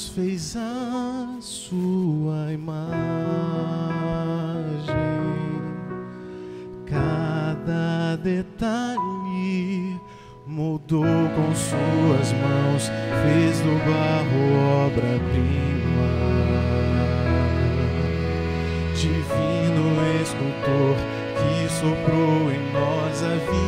nos fez a sua imagem. Cada detalhe moldou com suas mãos, fez do barro obra-prima. Divino escultor que soprou em nós a vida.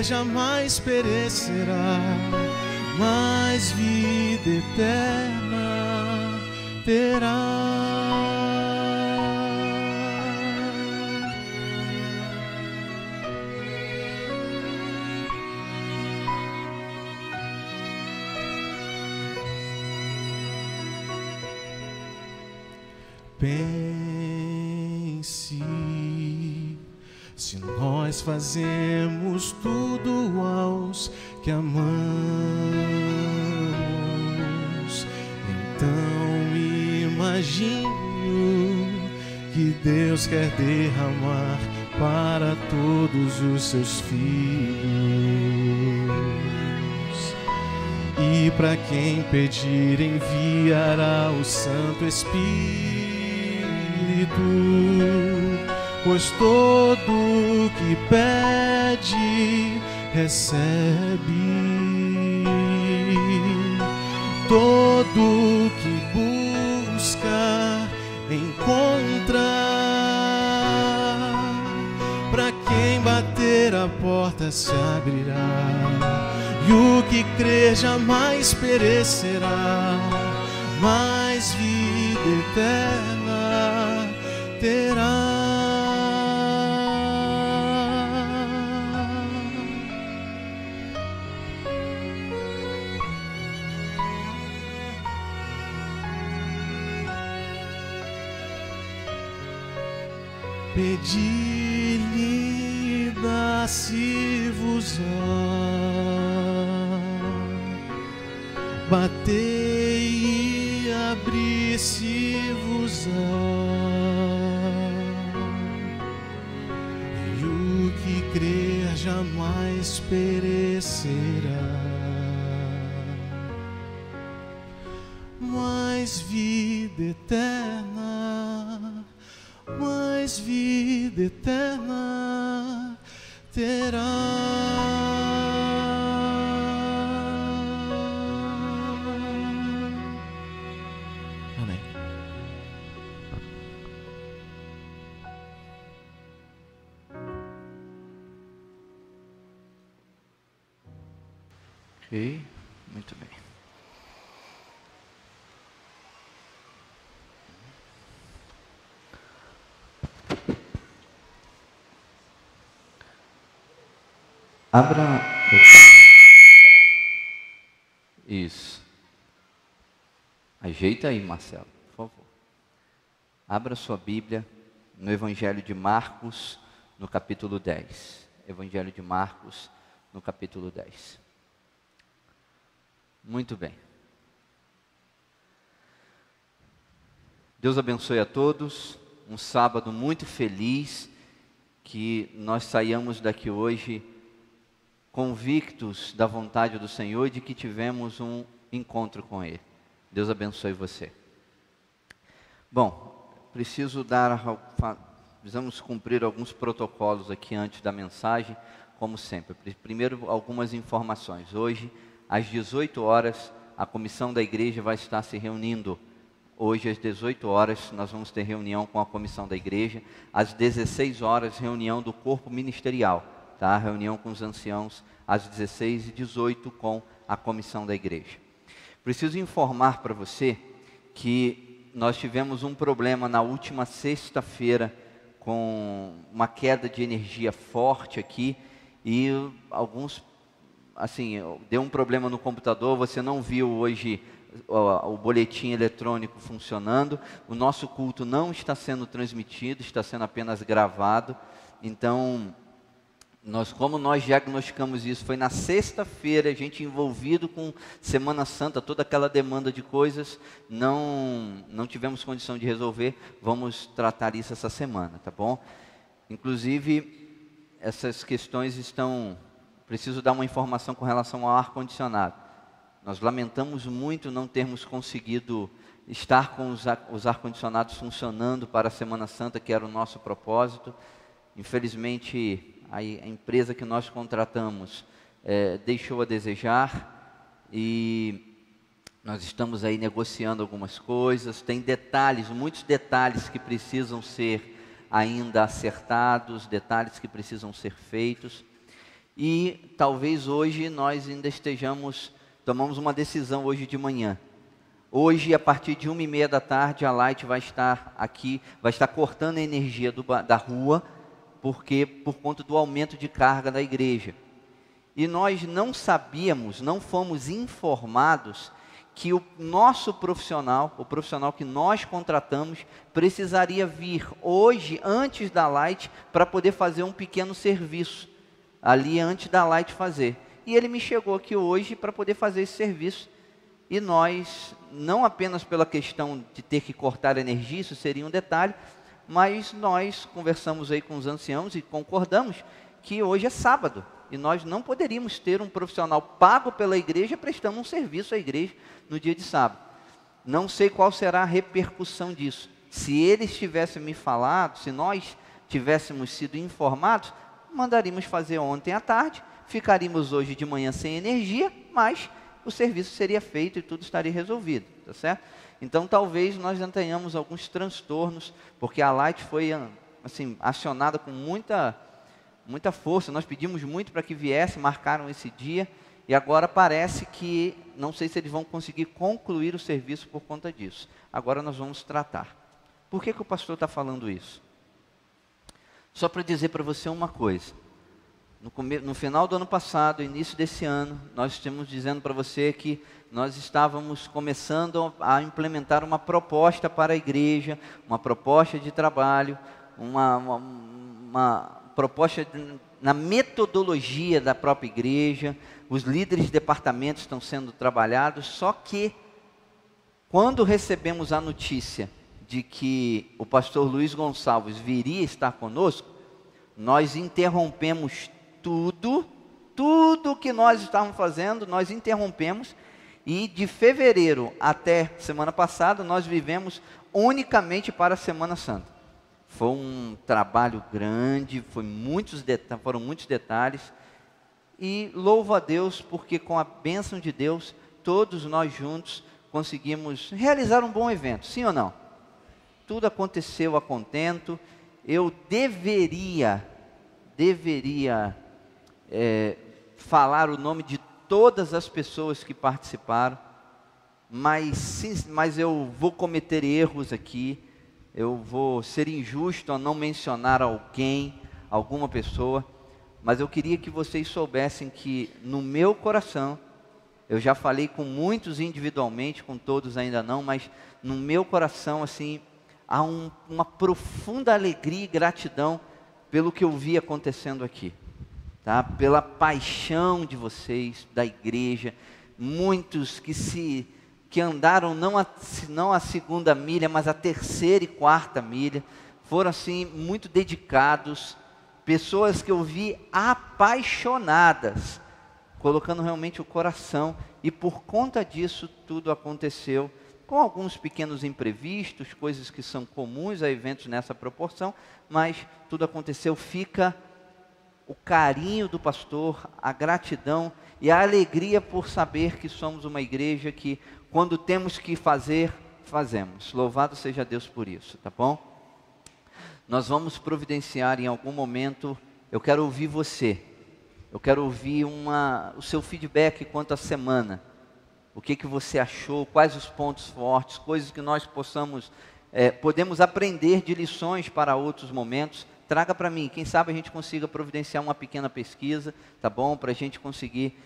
Jamais perecerá, mas vida eterna terá. Pense, se nós fazemos tudo aos que amamos, então imagino que Deus quer derramar para todos os seus filhos. E para quem pedir, enviará o Santo Espírito. Pois todo que pede, recebe. Todo que busca, encontra. Para quem bater, a porta se abrirá. E o que crer jamais perecerá, mas vida eterna terá. Pedi-lhe, dá-se-vos-á. Batei e abri-se-vos-á. E o que crer jamais perecerá, mas vida eterna, mais vida eterna terá. Amém. Ok, muito bem. Abra. Isso. Ajeita aí, Marcelo, por favor. Abra sua Bíblia no Evangelho de Marcos, no capítulo 10. Evangelho de Marcos, no capítulo 10. Muito bem. Deus abençoe a todos. Um sábado muito feliz. Que nós saiamos daqui hoje convictos da vontade do Senhor e de que tivemos um encontro com Ele. Deus abençoe você. Bom, precisamos cumprir alguns protocolos aqui antes da mensagem, como sempre. Primeiro, algumas informações. Hoje, às 18 horas, a comissão da igreja vai estar se reunindo. Hoje, às 18 horas, nós vamos ter reunião com a comissão da igreja. Às 16 horas, reunião do corpo ministerial, tá? Reunião com os anciãos, às 16h18, com a comissão da igreja. Preciso informar para você que nós tivemos um problema na última sexta-feira, com uma queda de energia forte aqui, e deu um problema no computador. Você não viu hoje o boletim eletrônico funcionando. O nosso culto não está sendo transmitido, está sendo apenas gravado. Então, como nós diagnosticamos isso, foi na sexta-feira, a gente envolvido com Semana Santa, toda aquela demanda de coisas, não tivemos condição de resolver. Vamos tratar isso essa semana, tá bom? Inclusive, essas questões preciso dar uma informação com relação ao ar-condicionado. Nós lamentamos muito não termos conseguido estar com os ar-condicionados funcionando para a Semana Santa, que era o nosso propósito. Infelizmente, a empresa que nós contratamos deixou a desejar, e nós estamos aí negociando algumas coisas. Tem muitos detalhes que precisam ser ainda acertados, detalhes que precisam ser feitos. E talvez hoje nós ainda tomamos uma decisão hoje de manhã. Hoje, a partir de 1h30 da tarde, a Light vai estar aqui, vai estar cortando a energia da rua, por conta do aumento de carga da igreja. E nós não sabíamos, não fomos informados que o nosso profissional, o profissional que nós contratamos, precisaria vir hoje, antes da Light, para poder fazer um pequeno serviço, ali antes da Light fazer. E ele me chegou aqui hoje para poder fazer esse serviço. E nós, não apenas pela questão de ter que cortar a energia, isso seria um detalhe, mas nós conversamos aí com os anciãos e concordamos que hoje é sábado. E nós não poderíamos ter um profissional pago pela igreja prestando um serviço à igreja no dia de sábado. Não sei qual será a repercussão disso. Se eles tivessem me falado, se nós tivéssemos sido informados, mandaríamos fazer ontem à tarde, ficaríamos hoje de manhã sem energia, mas o serviço seria feito e tudo estaria resolvido, tá certo? Então, talvez nós não tenhamos alguns transtornos, porque a Light foi acionada com muita força. Nós pedimos muito para que viesse, marcaram esse dia, e agora parece que, não sei se eles vão conseguir concluir o serviço por conta disso. Agora nós vamos tratar. Por que o pastor está falando isso? Só para dizer para você uma coisa. No final do ano passado, início desse ano, nós estamos dizendo para você que nós estávamos começando a implementar uma proposta para a igreja, uma proposta de trabalho, uma proposta na metodologia da própria igreja. Os líderes de departamentos estão sendo trabalhados, só que quando recebemos a notícia de que o pastor Luiz Gonçalves viria estar conosco, nós interrompemos tudo que nós estávamos fazendo, nós interrompemos, e de fevereiro até semana passada, nós vivemos unicamente para a Semana Santa. Foi um trabalho grande, foram muitos detalhes, e louvo a Deus, porque com a bênção de Deus, todos nós juntos conseguimos realizar um bom evento, sim ou não? Tudo aconteceu a contento. Eu deveria falar o nome de todas as pessoas que participaram, mas eu vou cometer erros aqui, eu vou ser injusto a não mencionar alguma pessoa, mas eu queria que vocês soubessem que no meu coração, eu já falei com muitos individualmente, com todos ainda não, mas no meu coração, há uma profunda alegria e gratidão pelo que eu vi acontecendo aqui. Tá? Pela paixão de vocês, da igreja, muitos que andaram não a segunda milha, mas a terceira e quarta milha, foram muito dedicados, pessoas que eu vi apaixonadas, colocando realmente o coração, e por conta disso tudo aconteceu com alguns pequenos imprevistos, coisas que são comuns a eventos nessa proporção, mas tudo aconteceu. Fica o carinho do pastor, a gratidão e a alegria por saber que somos uma igreja que, quando temos que fazer, fazemos. Louvado seja Deus por isso, tá bom? Nós vamos providenciar em algum momento, eu quero ouvir você, eu quero ouvir o seu feedback quanto à semana. O que você achou, quais os pontos fortes, coisas que nós podemos aprender de lições para outros momentos. Traga para mim, quem sabe a gente consiga providenciar uma pequena pesquisa, tá bom? Para a gente conseguir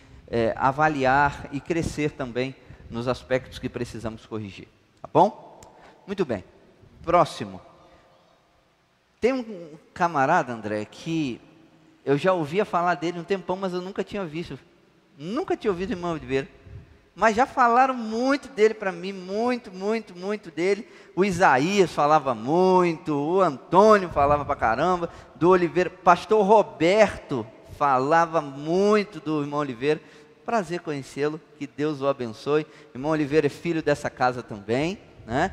avaliar e crescer também nos aspectos que precisamos corrigir, tá bom? Muito bem, próximo. Tem um camarada, André, que eu já ouvia falar dele um tempão, mas eu nunca tinha visto. Nunca tinha ouvido o irmão Oliveira. Mas já falaram muito dele para mim, muito dele. O Isaías falava muito, o Antônio falava para caramba, do Oliveira. Pastor Roberto falava muito do irmão Oliveira. Prazer conhecê-lo, que Deus o abençoe. Irmão Oliveira é filho dessa casa também, né?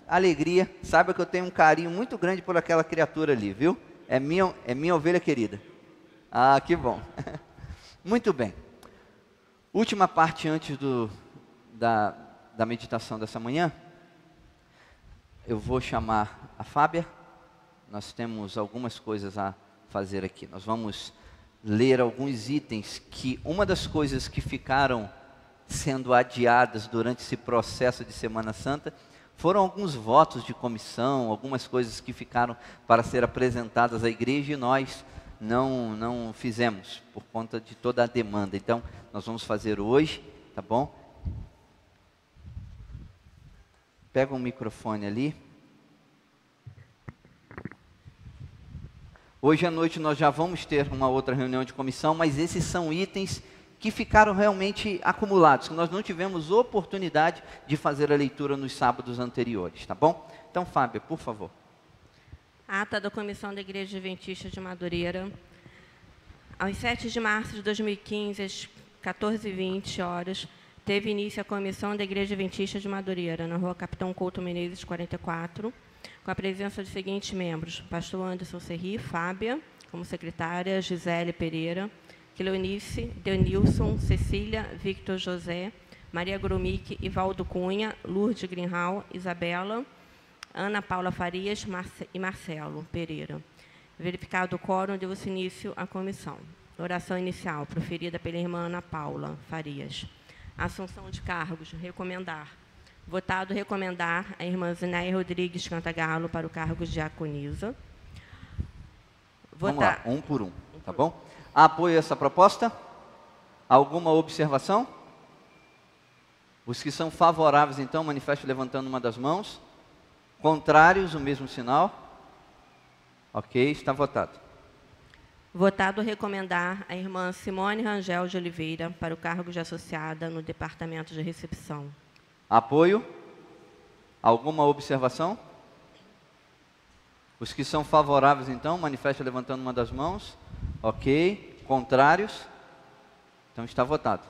Alegria, saiba que eu tenho um carinho muito grande por aquela criatura ali, viu? É minha ovelha querida. Ah, que bom. Muito bem. Última parte antes da meditação dessa manhã, eu vou chamar a Fábia. Nós temos algumas coisas a fazer aqui. Nós vamos ler alguns itens que, uma das coisas que ficaram sendo adiadas durante esse processo de Semana Santa, foram alguns votos de comissão, algumas coisas que ficaram para ser apresentadas à igreja e nós não fizemos, por conta de toda a demanda. Então, nós vamos fazer hoje, tá bom? Pega um microfone ali. Hoje à noite nós já vamos ter uma outra reunião de comissão, mas esses são itens que ficaram realmente acumulados, que nós não tivemos oportunidade de fazer a leitura nos sábados anteriores, tá bom? Então, Fábio, por favor. Ata da Comissão da Igreja Adventista de Madureira. Aos 7 de março de 2015, às 14h20, teve início a Comissão da Igreja Adventista de Madureira, na Rua Capitão Couto Menezes, 44, com a presença dos seguintes membros: Pastor Anderson Serri, Fábia, como secretária, Gisele Pereira, Cleonice, Denilson, Cecília, Victor José, Maria Gromick, Ivaldo Cunha, Lourdes Greenhal, Isabela, Ana Paula Farias e Marcelo Pereira. Verificado o quórum, deu-se início à comissão. Oração inicial, proferida pela irmã Ana Paula Farias. Assunção de cargos, recomendar. Votado recomendar a irmã Zinéia Rodrigues Cantagalo para o cargo de diaconisa. Vamos lá, um por um, tá bom? Há apoio a essa proposta? Alguma observação? Os que são favoráveis, então, manifestem levantando uma das mãos. Contrários, o mesmo sinal. Ok, está votado. Votado recomendar a irmã Simone Rangel de Oliveira para o cargo de associada no Departamento de Recepção. Apoio? Alguma observação? Os que são favoráveis, então, manifestem levantando uma das mãos. Ok. Contrários? Então está votado.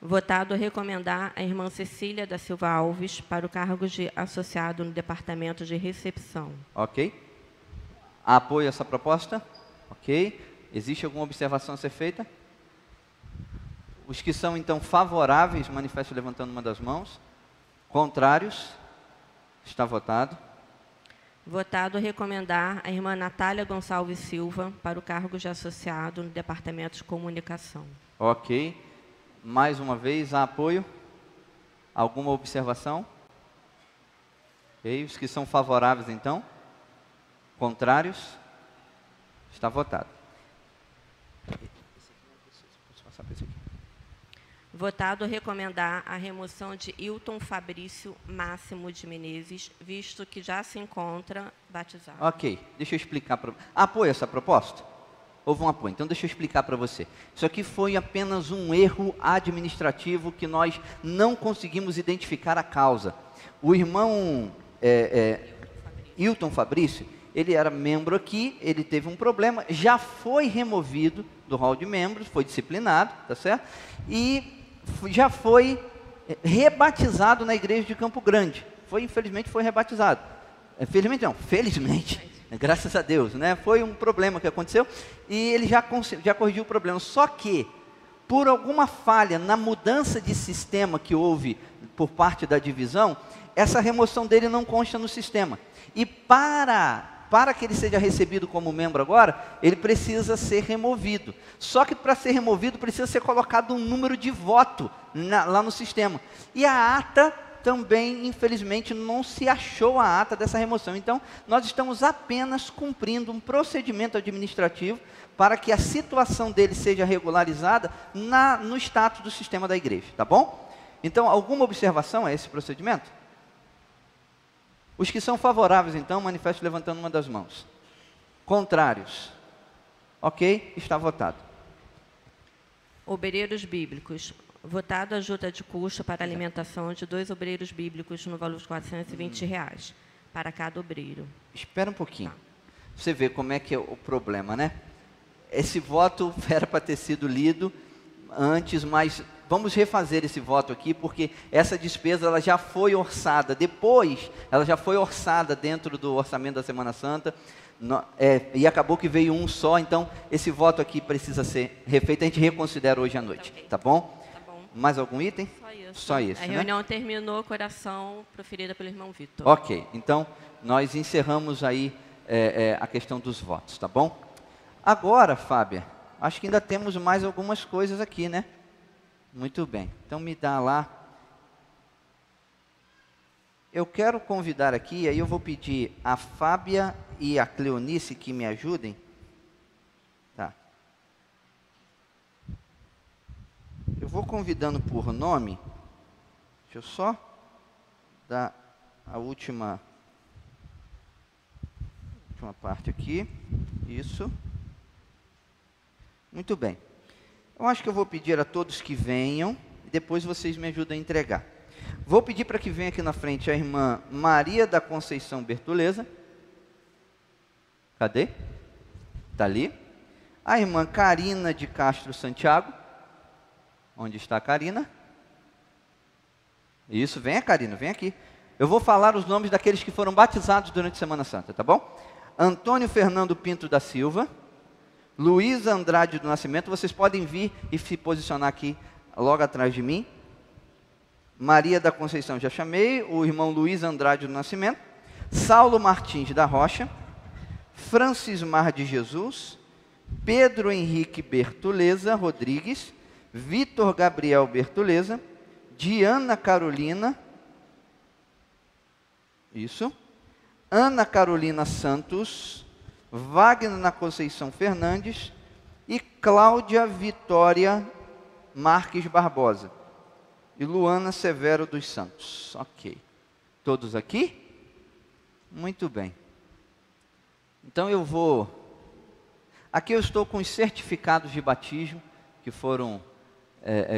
Votado recomendar a irmã Cecília da Silva Alves para o cargo de associado no Departamento de Recepção. Ok. Há apoio a essa proposta? Ok. Existe alguma observação a ser feita? Os que são, então, favoráveis, manifestem levantando uma das mãos. Contrários? Está votado. Votado recomendar a irmã Natália Gonçalves Silva para o cargo de associado no Departamento de Comunicação. Ok. Mais uma vez, há apoio? Alguma observação? Ok. Os que são favoráveis, então? Contrários? Está votado. Votado recomendar a remoção de Hilton Fabrício Máximo de Menezes, visto que já se encontra batizado. Ok, deixa eu explicar para... Apoia essa proposta? Houve um apoio, então deixa eu explicar para você. Isso aqui foi apenas um erro administrativo que nós não conseguimos identificar a causa. O irmão Hilton Fabrício, ele era membro aqui, ele teve um problema, já foi removido do hall de membros, foi disciplinado, tá certo? E já foi rebatizado na igreja de Campo Grande. Infelizmente foi rebatizado. Felizmente não, felizmente. Graças a Deus, né? Foi um problema que aconteceu e ele já corrigiu o problema. Só que, por alguma falha na mudança de sistema que houve por parte da divisão, essa remoção dele não consta no sistema. E para que ele seja recebido como membro agora, ele precisa ser removido. Só que para ser removido precisa ser colocado um número de voto lá no sistema. E a ata também, infelizmente, não se achou a ata dessa remoção. Então, nós estamos apenas cumprindo um procedimento administrativo para que a situação dele seja regularizada no status do sistema da igreja, tá bom? Então, alguma observação a esse procedimento? Os que são favoráveis, então, manifestem levantando uma das mãos. Contrários? Ok, está votado. Obreiros bíblicos. Votado a ajuda de custo para alimentação de 2 obreiros bíblicos no valor de R$420 para cada obreiro. Espera um pouquinho. Você vê como é que é o problema, né? Esse voto era para ter sido lido antes, mas vamos refazer esse voto aqui, porque essa despesa ela já foi orçada. Depois, ela já foi orçada dentro do orçamento da Semana Santa. E acabou que veio um só, então esse voto aqui precisa ser refeito. A gente reconsidera hoje à noite, tá bom? Mais algum item? Só isso. A reunião terminou, coração proferida pelo irmão Vitor. Ok, então nós encerramos aí a questão dos votos, tá bom? Agora, Fábia, acho que ainda temos mais algumas coisas aqui, né? Muito bem, então me dá lá. Eu quero convidar aqui, aí eu vou pedir a Fábia e a Cleonice que me ajudem. Eu vou convidando por nome. Deixa eu só dar a última parte aqui. Isso. Muito bem. Eu acho que eu vou pedir a todos que venham e depois vocês me ajudam a entregar. Vou pedir para que venha aqui na frente a irmã Maria da Conceição Bertoleza. Cadê? Está ali. A irmã Karina de Castro Santiago. Onde está a Karina? Isso, venha Karina, vem aqui. Eu vou falar os nomes daqueles que foram batizados durante a Semana Santa, tá bom? Antônio Fernando Pinto da Silva, Luiz Andrade do Nascimento, vocês podem vir e se posicionar aqui logo atrás de mim. Maria da Conceição, já chamei, o irmão Luiz Andrade do Nascimento, Saulo Martins da Rocha, Francismar de Jesus, Pedro Henrique Bertoleza Rodrigues, Vitor Gabriel Bertoleza, Diana Carolina, isso, Ana Carolina Santos, Wagner Conceição Fernandes e Cláudia Vitória Marques Barbosa e Luana Severo dos Santos. Ok. Todos aqui? Muito bem. Então eu vou... Aqui eu estou com os certificados de batismo que foram...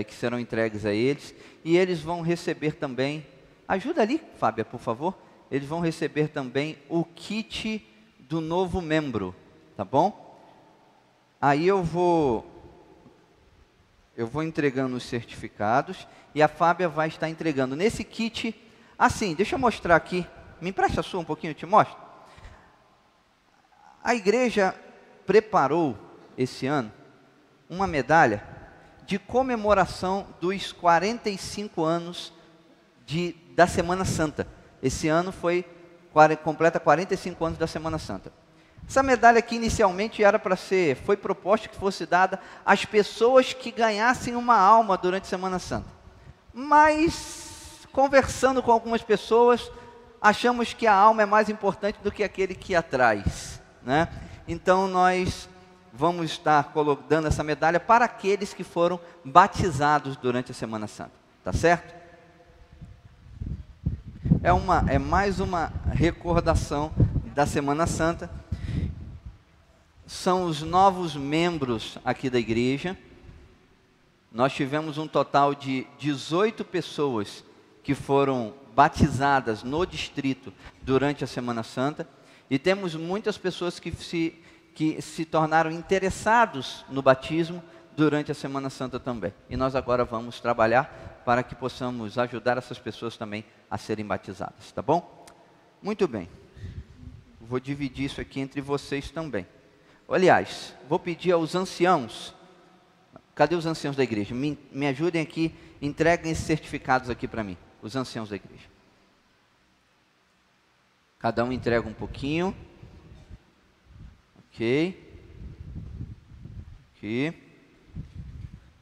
que serão entregues a eles, e eles vão receber também, ajuda ali, Fábia, por favor, eles vão receber também o kit do novo membro, tá bom? Aí eu vou entregando os certificados, e a Fábia vai estar entregando nesse kit, assim, deixa eu mostrar aqui, me empresta a sua um pouquinho, eu te mostro. A igreja preparou, esse ano, uma medalha de comemoração dos 45 anos da Semana Santa. Esse ano completa 45 anos da Semana Santa. Essa medalha aqui inicialmente foi proposta que fosse dada às pessoas que ganhassem uma alma durante a Semana Santa. Mas, conversando com algumas pessoas, achamos que a alma é mais importante do que aquele que a traz, né? Então nós vamos estar dando essa medalha para aqueles que foram batizados durante a Semana Santa. Tá certo? É mais uma recordação da Semana Santa. São os novos membros aqui da igreja. Nós tivemos um total de 18 pessoas que foram batizadas no distrito durante a Semana Santa. E temos muitas pessoas que se tornaram interessados no batismo durante a Semana Santa também. E nós agora vamos trabalhar para que possamos ajudar essas pessoas também a serem batizadas, tá bom? Muito bem. Vou dividir isso aqui entre vocês também. Aliás, vou pedir aos anciãos. Cadê os anciãos da igreja? Me ajudem aqui, entreguem esses certificados aqui para mim, os anciãos da igreja. Cada um entrega um pouquinho. Ok. Aqui.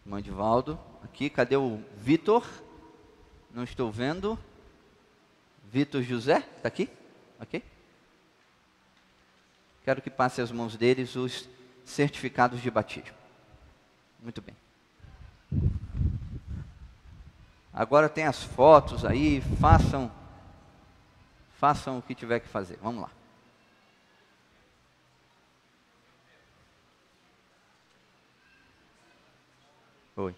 Irmão Edivaldo. Aqui, cadê o Vitor? Não estou vendo. Vitor José, está aqui? Ok. Quero que passe às mãos deles os certificados de batismo. Muito bem. Agora tem as fotos aí, façam o que tiver que fazer. Vamos lá. Oi.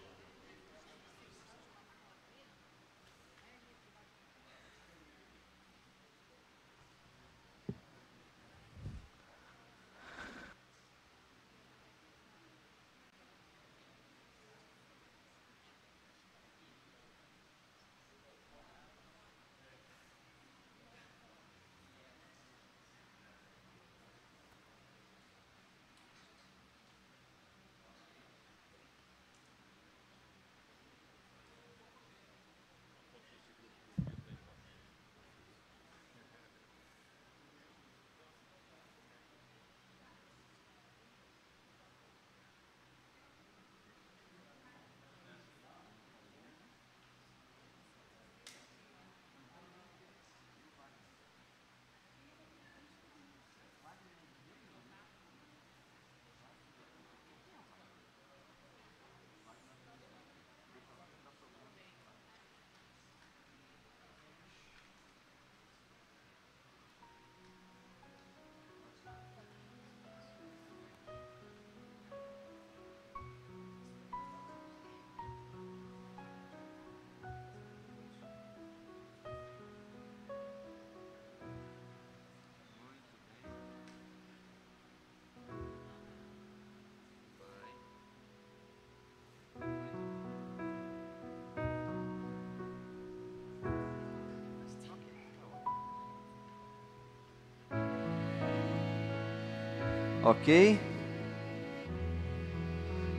Ok.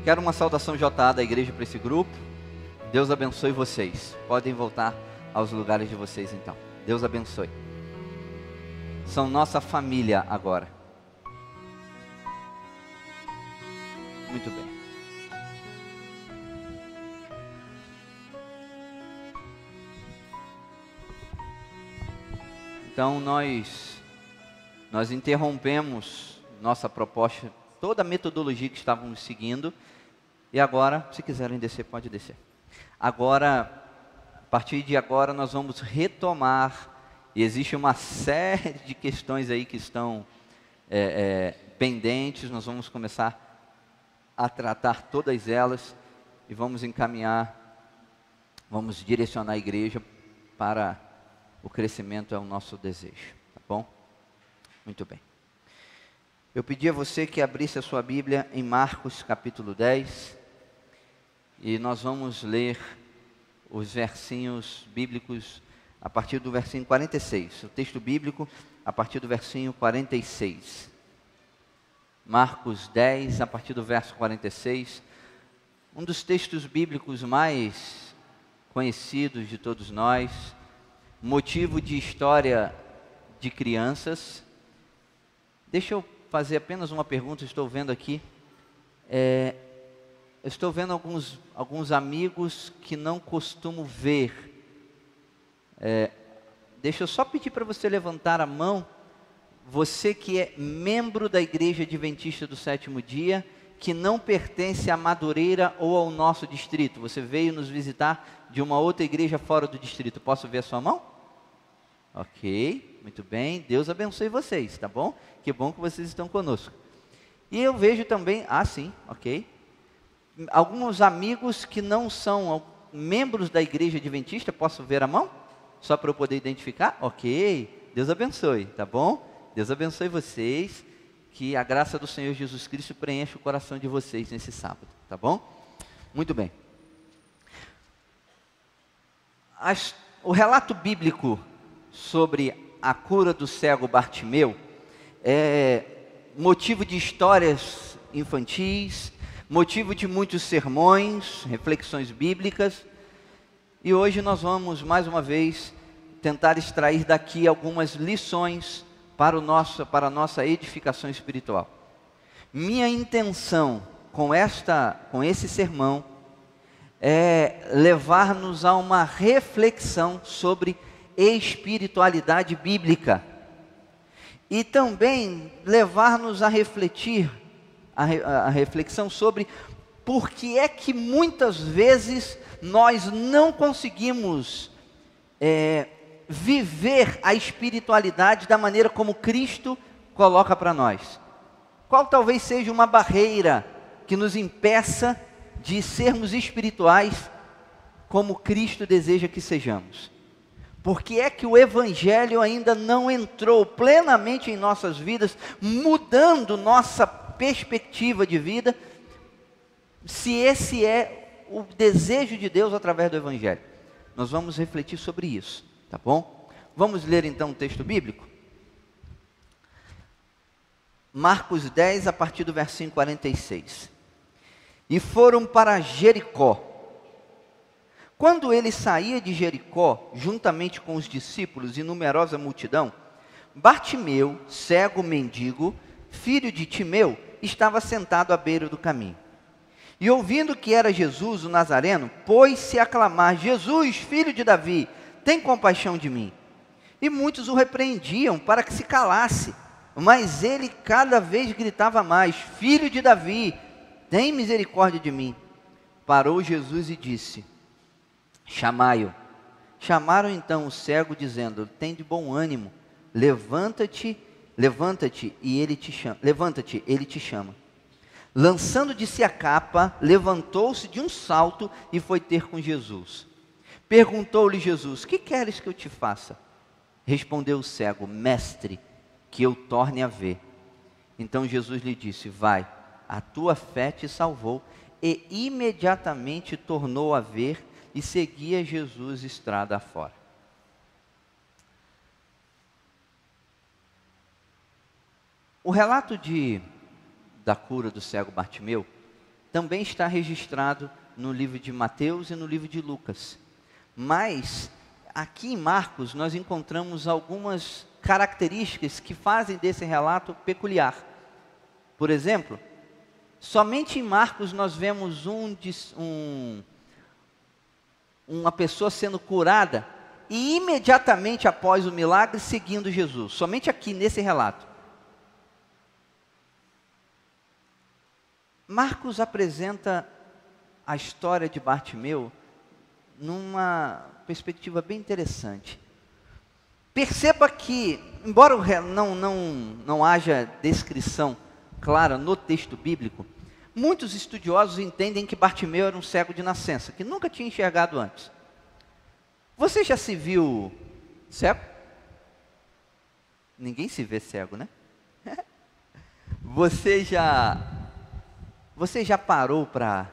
Quero uma saudação JA da igreja para esse grupo. Deus abençoe vocês. Podem voltar aos lugares de vocês então. Deus abençoe. São nossa família agora. Muito bem. Então nós interrompemos nossa proposta, toda a metodologia que estávamos seguindo. E agora, se quiserem descer, pode descer. Agora, a partir de agora, nós vamos retomar. E existe uma série de questões aí que estão pendentes. Nós vamos começar a tratar todas elas e vamos encaminhar, vamos direcionar a igreja para o crescimento, é o nosso desejo, tá bom? Muito bem. Eu pedi a você que abrisse a sua Bíblia em Marcos capítulo 10 e nós vamos ler os versinhos bíblicos a partir do versinho 46. O texto bíblico a partir do versinho 46. Marcos 10, a partir do verso 46. Um dos textos bíblicos mais conhecidos de todos nós, motivo de história de crianças. Deixa eu fazer apenas uma pergunta, estou vendo aqui. Estou vendo alguns amigos que não costumo ver. Deixa eu só pedir para você levantar a mão. Você que é membro da Igreja Adventista do Sétimo Dia, que não pertence à Madureira ou ao nosso distrito. Você veio nos visitar de uma outra igreja fora do distrito. Posso ver a sua mão? Ok, muito bem. Deus abençoe vocês, tá bom? Que bom que vocês estão conosco. E eu vejo também, sim, ok. Alguns amigos que não são membros da Igreja Adventista. Posso ver a mão? Só para eu poder identificar? Ok, Deus abençoe, tá bom? Deus abençoe vocês, que a graça do Senhor Jesus Cristo preencha o coração de vocês nesse sábado, tá bom? Muito bem. O relato bíblico sobre a cura do cego Bartimeu é motivo de histórias infantis, motivo de muitos sermões, reflexões bíblicas. E hoje nós vamos, mais uma vez, tentar extrair daqui algumas lições para a nossa edificação espiritual. Minha intenção com esse sermão é levar-nos a uma reflexão sobre espiritualidade bíblica e também levar-nos a refletir, a reflexão sobre por que é que muitas vezes nós não conseguimos viver a espiritualidade da maneira como Cristo coloca para nós. Qual talvez seja uma barreira que nos impeça de sermos espirituais como Cristo deseja que sejamos? Por que é que o Evangelho ainda não entrou plenamente em nossas vidas, mudando nossa perspectiva de vida, se esse é o desejo de Deus através do Evangelho? Nós vamos refletir sobre isso, tá bom? Vamos ler então o texto bíblico? Marcos 10, a partir do versículo 46. E foram para Jericó. Quando ele saía de Jericó, juntamente com os discípulos e numerosa multidão, Bartimeu, cego mendigo, filho de Timeu, estava sentado à beira do caminho. E ouvindo que era Jesus, o Nazareno, pôs-se a clamar: Jesus, filho de Davi, tem compaixão de mim. E muitos o repreendiam para que se calasse. Mas ele cada vez gritava mais: Filho de Davi, tem misericórdia de mim. Parou Jesus e disse: chamai-o. Chamaram então o cego, dizendo: tem de bom ânimo, levanta-te, e ele te chama. Levanta-te, ele te chama. Lançando de si a capa, levantou-se de um salto e foi ter com Jesus. Perguntou-lhe Jesus: que queres que eu te faça? Respondeu o cego: mestre, que eu torne a ver. Então Jesus lhe disse: vai, a tua fé te salvou. E imediatamente tornou a ver e seguia Jesus estrada afora. O relato da cura do cego Bartimeu também está registrado no livro de Mateus e no livro de Lucas. Mas aqui em Marcos nós encontramos algumas características que fazem desse relato peculiar. Por exemplo, somente em Marcos nós vemos uma pessoa sendo curada e imediatamente após o milagre seguindo Jesus. Somente aqui nesse relato. Marcos apresenta a história de Bartimeu numa perspectiva bem interessante. Perceba que, embora não haja descrição clara no texto bíblico, muitos estudiosos entendem que Bartimeu era um cego de nascença, que nunca tinha enxergado antes. Você já se viu cego? Ninguém se vê cego, né? Você já parou para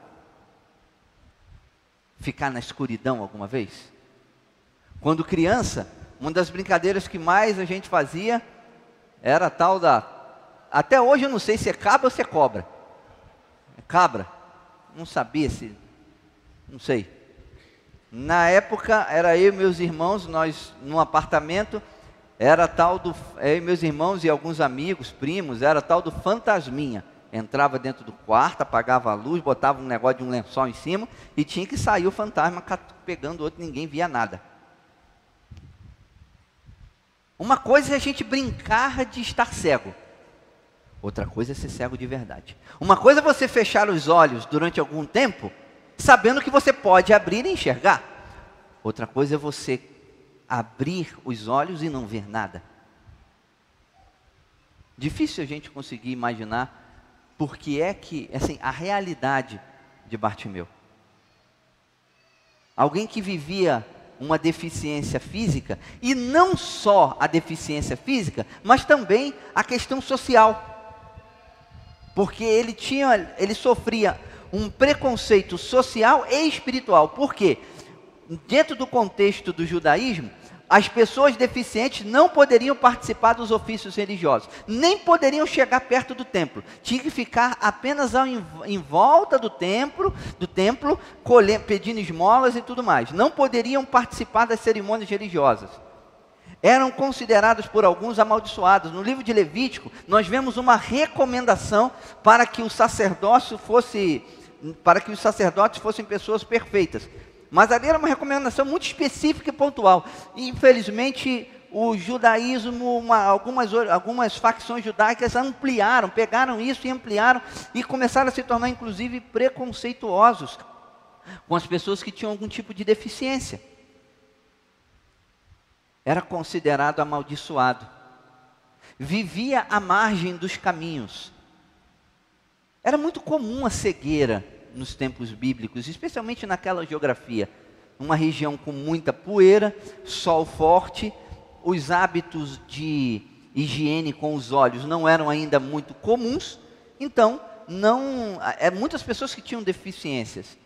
ficar na escuridão alguma vez? Quando criança, uma das brincadeiras que mais a gente fazia era a tal da... Até hoje eu não sei se é cabra ou se é cobra. É cabra? Não sabia se... Não sei. Na época, era eu e meus irmãos, nós num apartamento, era tal do... Eu e meus irmãos e alguns amigos, primos, era tal do fantasminha. Entrava dentro do quarto, apagava a luz, botava um negócio de um lençol em cima e tinha que sair o fantasma pegando o outro, ninguém via nada. Uma coisa é a gente brincar de estar cego. Outra coisa é ser cego de verdade. Uma coisa é você fechar os olhos durante algum tempo, sabendo que você pode abrir e enxergar. Outra coisa é você abrir os olhos e não ver nada. Difícil a gente conseguir imaginar porque é que, assim, a realidade de Bartimeu. Alguém que vivia uma deficiência física, e não só a deficiência física, mas também a questão social. Porque ele sofria um preconceito social e espiritual. Por quê? dentro do contexto do judaísmo, as pessoas deficientes não poderiam participar dos ofícios religiosos, nem poderiam chegar perto do templo. Tinha que ficar apenas em volta do templo, pedindo esmolas e tudo mais. Não poderiam participar das cerimônias religiosas. Eram considerados por alguns amaldiçoados. No livro de Levítico, nós vemos uma recomendação para que os sacerdotes fossem pessoas perfeitas. Mas ali era uma recomendação muito específica e pontual. E, infelizmente, o judaísmo, algumas facções judaicas pegaram isso e ampliaram e começaram a se tornar, inclusive, preconceituosos com as pessoas que tinham algum tipo de deficiência. Era considerado amaldiçoado. Vivia à margem dos caminhos. Era muito comum a cegueira nos tempos bíblicos, especialmente naquela geografia. Uma região com muita poeira, sol forte, os hábitos de higiene com os olhos não eram ainda muito comuns, então muitas pessoas que tinham deficiências,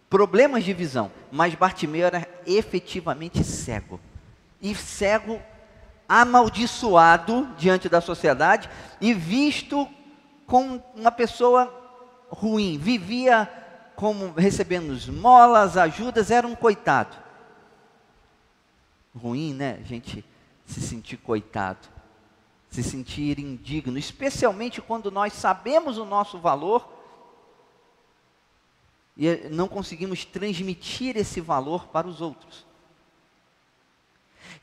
problemas de visão, mas Bartimeu era efetivamente cego. E cego, amaldiçoado diante da sociedade e visto como uma pessoa ruim, vivia como recebendo esmolas, ajudas, era um coitado. Ruim, né? A gente se sentir coitado, se sentir indigno, especialmente quando nós sabemos o nosso valor e não conseguimos transmitir esse valor para os outros.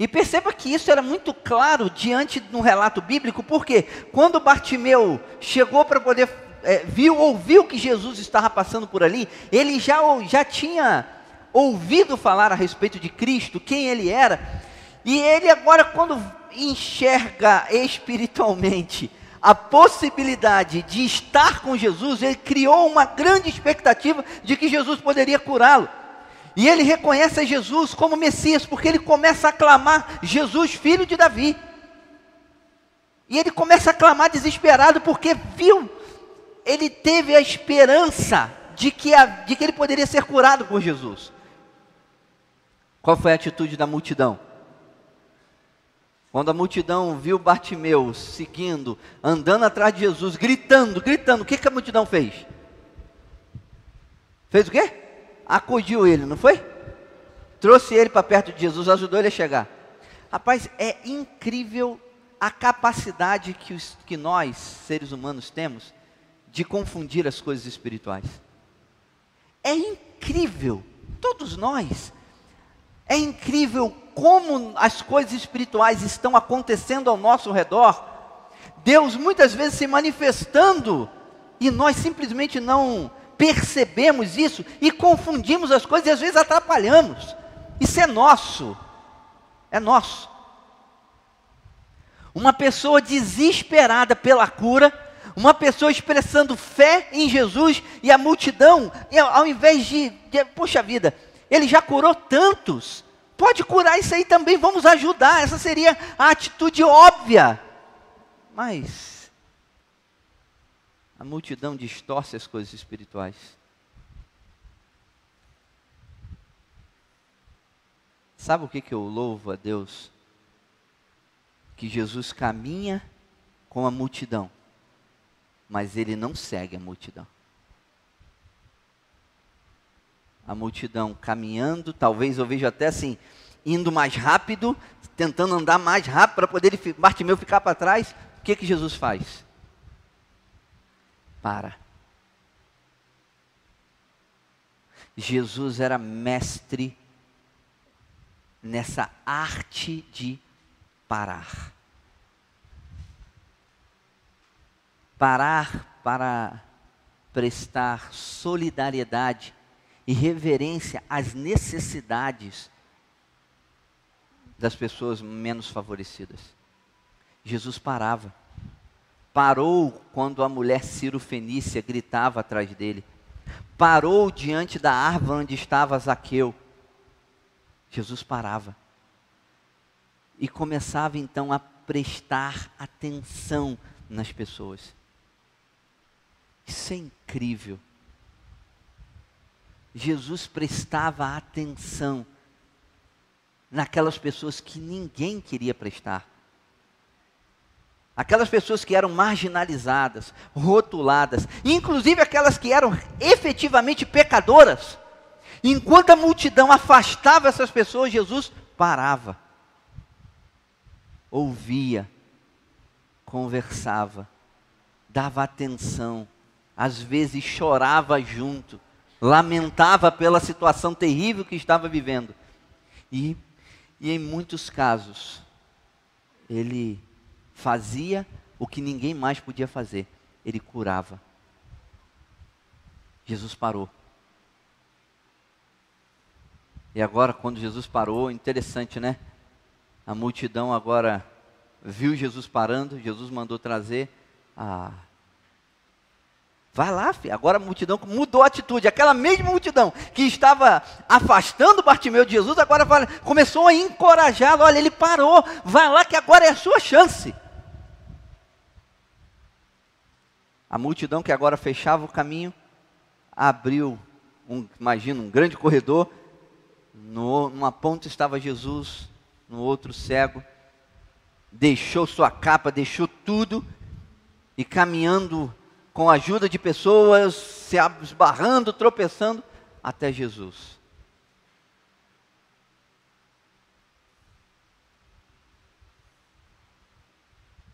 E perceba que isso era muito claro diante de um relato bíblico, porque quando Bartimeu chegou para poder, ouviu que Jesus estava passando por ali, ele já tinha ouvido falar a respeito de Cristo, quem ele era, e ele agora, quando enxerga espiritualmente a possibilidade de estar com Jesus, ele criou uma grande expectativa de que Jesus poderia curá-lo. E ele reconhece a Jesus como Messias, porque ele começa a clamar: Jesus, filho de Davi. E ele começa a clamar desesperado, porque ele teve a esperança de que ele poderia ser curado por Jesus. Qual foi a atitude da multidão? Quando a multidão viu Bartimeu seguindo, andando atrás de Jesus, gritando, o que a multidão fez? Fez o quê? Acudiu ele, não foi? Trouxe ele para perto de Jesus, ajudou ele a chegar. Rapaz, é incrível a capacidade que nós, seres humanos, temos de confundir as coisas espirituais. É incrível, todos nós. É incrível como as coisas espirituais estão acontecendo ao nosso redor. Deus muitas vezes se manifestando e nós simplesmente não percebemos isso e confundimos as coisas e às vezes atrapalhamos. Isso é nosso. É nosso. Uma pessoa desesperada pela cura, uma pessoa expressando fé em Jesus e a multidão, ao invés de poxa vida, ele já curou tantos, pode curar isso aí também, vamos ajudar. Essa seria a atitude óbvia. Mas a multidão distorce as coisas espirituais. Sabe o que eu louvo a Deus? Que Jesus caminha com a multidão, mas ele não segue a multidão. A multidão caminhando, talvez eu veja até assim, indo mais rápido, tentando andar mais rápido para poder Bartimeu ficar para trás. O que Jesus faz? Para. Jesus era mestre nessa arte de parar. Parar para prestar solidariedade e reverência às necessidades das pessoas menos favorecidas. Jesus parava. Parou quando a mulher Ciro-fenícia gritava atrás dele. Parou diante da árvore onde estava Zaqueu. Jesus parava. E começava então a prestar atenção nas pessoas. Isso é incrível. Jesus prestava atenção naquelas pessoas que ninguém queria prestar. Aquelas pessoas que eram marginalizadas, rotuladas, inclusive aquelas que eram efetivamente pecadoras. Enquanto a multidão afastava essas pessoas, Jesus parava, ouvia, conversava, dava atenção, às vezes chorava junto, lamentava pela situação terrível que estava vivendo. E em muitos casos, ele fazia o que ninguém mais podia fazer, ele curava. Jesus parou. E agora, quando Jesus parou, interessante, né? A multidão agora viu Jesus parando, Jesus mandou trazer vai lá, filho. Agora a multidão mudou a atitude. Aquela mesma multidão que estava afastando Bartimeu de Jesus, agora começou a encorajá-lo. Olha, ele parou, vai lá que agora é a sua chance. A multidão que agora fechava o caminho, abriu, imagina, um grande corredor. Numa ponta estava Jesus, no outro cego. Deixou sua capa, deixou tudo, e caminhando com a ajuda de pessoas, se esbarrando, tropeçando, até Jesus.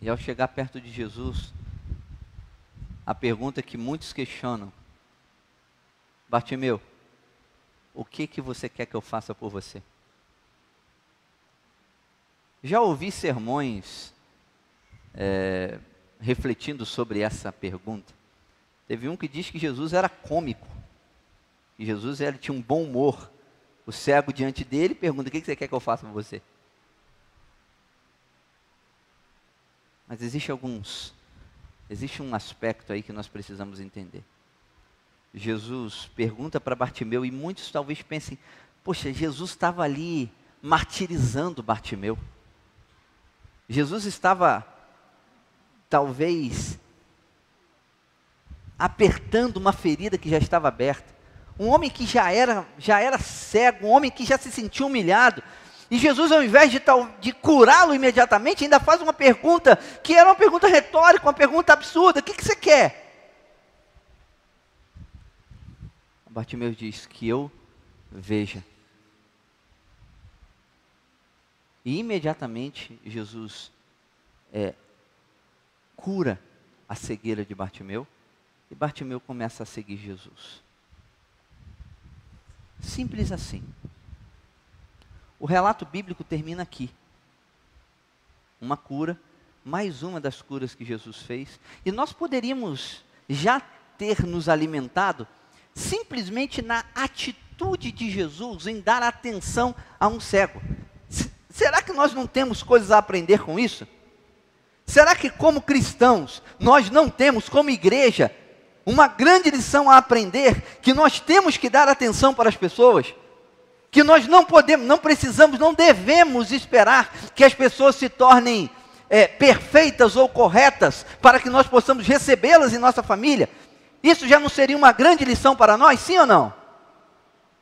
E ao chegar perto de Jesus, a pergunta que muitos questionam: Bartimeu, o que você quer que eu faça por você? Já ouvi sermões refletindo sobre essa pergunta. Teve um que diz que Jesus era cômico, que Jesus ele tinha um bom humor. O cego diante dele pergunta: o que você quer que eu faça por você? Mas existe um aspecto aí que nós precisamos entender. Jesus pergunta para Bartimeu, e muitos talvez pensem: poxa, Jesus estava ali martirizando Bartimeu. Jesus estava, talvez, apertando uma ferida que já estava aberta. Um homem que já era cego, um homem que já se sentiu humilhado. E Jesus, ao invés de curá-lo imediatamente, ainda faz uma pergunta, que era uma pergunta retórica, uma pergunta absurda: o que você quer? Bartimeu diz: que eu veja. E imediatamente Jesus cura a cegueira de Bartimeu, e Bartimeu começa a seguir Jesus. Simples assim. O relato bíblico termina aqui. Uma cura, mais uma das curas que Jesus fez, e nós poderíamos já ter nos alimentado simplesmente na atitude de Jesus em dar atenção a um cego. Será que nós não temos coisas a aprender com isso? Será que como cristãos, nós não temos como igreja uma grande lição a aprender, que nós temos que dar atenção para as pessoas? Que nós não podemos, não precisamos, não devemos esperar que as pessoas se tornem perfeitas ou corretas para que nós possamos recebê-las em nossa família? Isso já não seria uma grande lição para nós, sim ou não?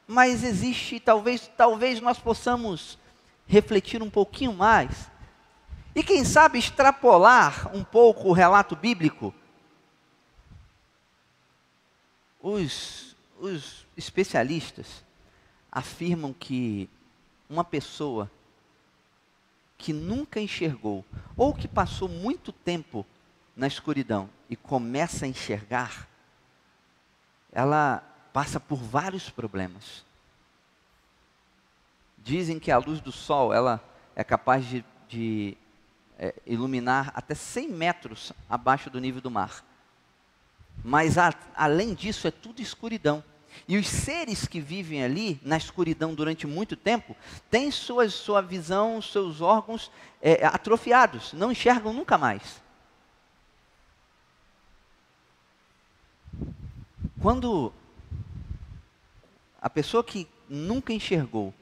Mas existe, talvez nós possamos refletir um pouquinho mais, e quem sabe extrapolar um pouco o relato bíblico. Os especialistas afirmam que uma pessoa que nunca enxergou, ou que passou muito tempo na escuridão e começa a enxergar, ela passa por vários problemas. Dizem que a luz do sol, ela é capaz de iluminar até 100 metros abaixo do nível do mar. Mas além disso, é tudo escuridão. E os seres que vivem ali, na escuridão durante muito tempo, têm sua visão, seus órgãos atrofiados, não enxergam nunca mais. Quando a pessoa que nunca enxergou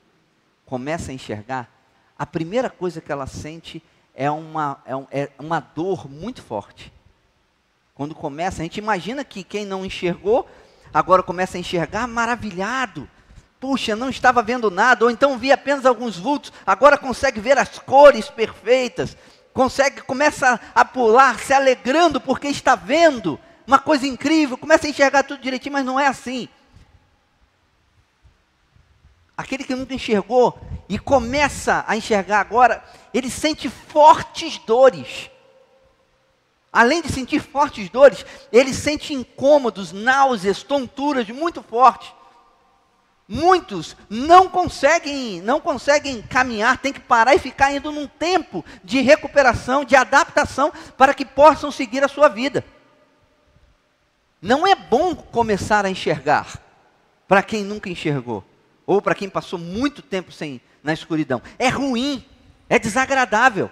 começa a enxergar, a primeira coisa que ela sente é uma dor muito forte. Quando começa, a gente imagina que quem não enxergou, agora começa a enxergar maravilhado, puxa, não estava vendo nada, ou então via apenas alguns vultos, agora consegue ver as cores perfeitas, começa a pular, se alegrando porque está vendo uma coisa incrível, começa a enxergar tudo direitinho, mas não é assim. Aquele que nunca enxergou e começa a enxergar agora, ele sente fortes dores. Além de sentir fortes dores, ele sente incômodos, náuseas, tonturas muito fortes. Muitos não conseguem caminhar, tem que parar e ficar indo num tempo de recuperação, de adaptação, para que possam seguir a sua vida. Não é bom começar a enxergar, para quem nunca enxergou, ou para quem passou muito tempo na escuridão. É ruim, é desagradável.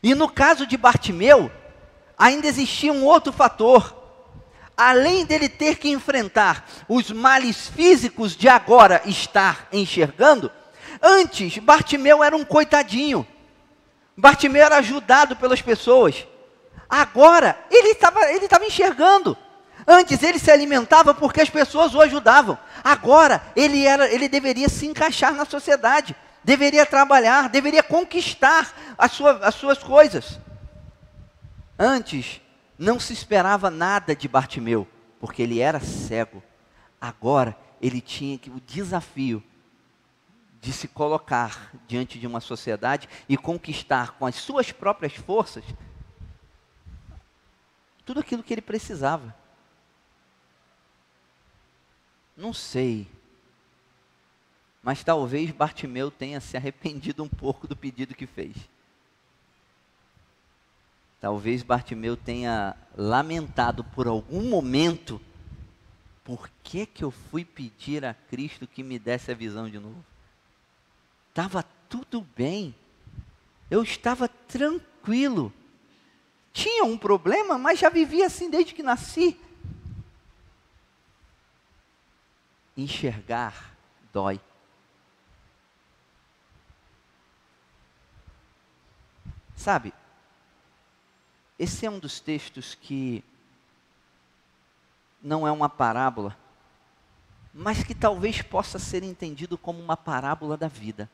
E no caso de Bartimeu, ainda existia um outro fator. Além dele ter que enfrentar os males físicos de agora estar enxergando, antes Bartimeu era um coitadinho. Bartimeu era ajudado pelas pessoas. Agora ele estava enxergando. Antes ele se alimentava porque as pessoas o ajudavam. Agora ele deveria se encaixar na sociedade, deveria trabalhar, deveria conquistar as suas coisas. Antes não se esperava nada de Bartimeu, porque ele era cego. Agora ele tinha o desafio de se colocar diante de uma sociedade e conquistar com as suas próprias forças tudo aquilo que ele precisava. Não sei, mas talvez Bartimeu tenha se arrependido um pouco do pedido que fez. Talvez Bartimeu tenha lamentado por algum momento, por que eu fui pedir a Cristo que me desse a visão de novo? Estava tudo bem, eu estava tranquilo, tinha um problema, mas já vivia assim desde que nasci. Enxergar dói. Sabe, esse é um dos textos que não é uma parábola, mas que talvez possa ser entendido como uma parábola da vida.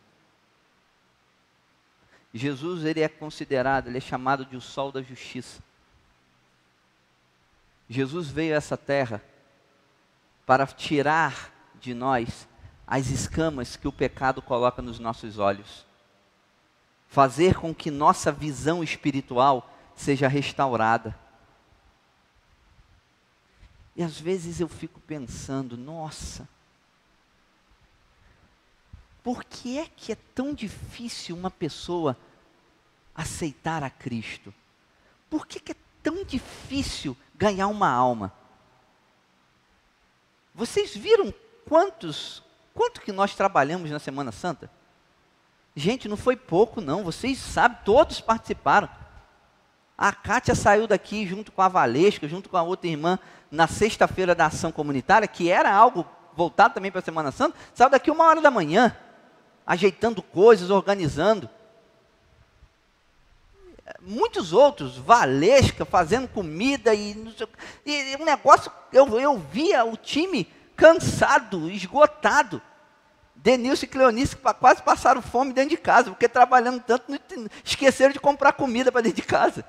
Jesus, ele é chamado de o sol da justiça. Jesus veio a essa terra para tirar de nós as escamas que o pecado coloca nos nossos olhos. Fazer com que nossa visão espiritual seja restaurada. E às vezes eu fico pensando, nossa, por que é tão difícil uma pessoa aceitar a Cristo? Por que é tão difícil ganhar uma alma? Vocês viram quanto que nós trabalhamos na Semana Santa? Gente, não foi pouco não, vocês sabem, todos participaram. A Kátia saiu daqui junto com a Valesca, junto com a outra irmã, na sexta-feira da ação comunitária, que era algo voltado também para a Semana Santa, saiu daqui 1h da manhã, ajeitando coisas, organizando. Muitos outros, Valesca, fazendo comida e um negócio, eu via o time cansado, esgotado. Denilson e Cleonice quase passaram fome dentro de casa, porque trabalhando tanto, esqueceram de comprar comida para dentro de casa.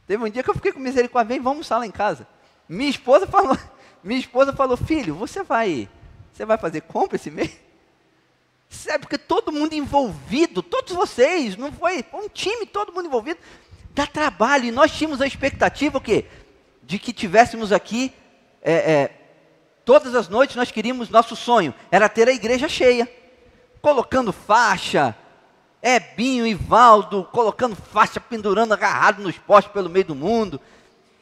Teve um dia que eu fiquei com misericórdia, vem, vamos almoçar lá em casa. Minha esposa falou, filho, você vai fazer compra esse mês? Sabe, porque todo mundo envolvido, todos vocês, não foi um time, todo mundo envolvido, dá trabalho, e nós tínhamos a expectativa, o quê? De que tivéssemos aqui, todas as noites nós queríamos, nosso sonho era ter a igreja cheia, colocando faixa, Binho e Valdo, colocando faixa, pendurando, agarrado nos postes pelo meio do mundo,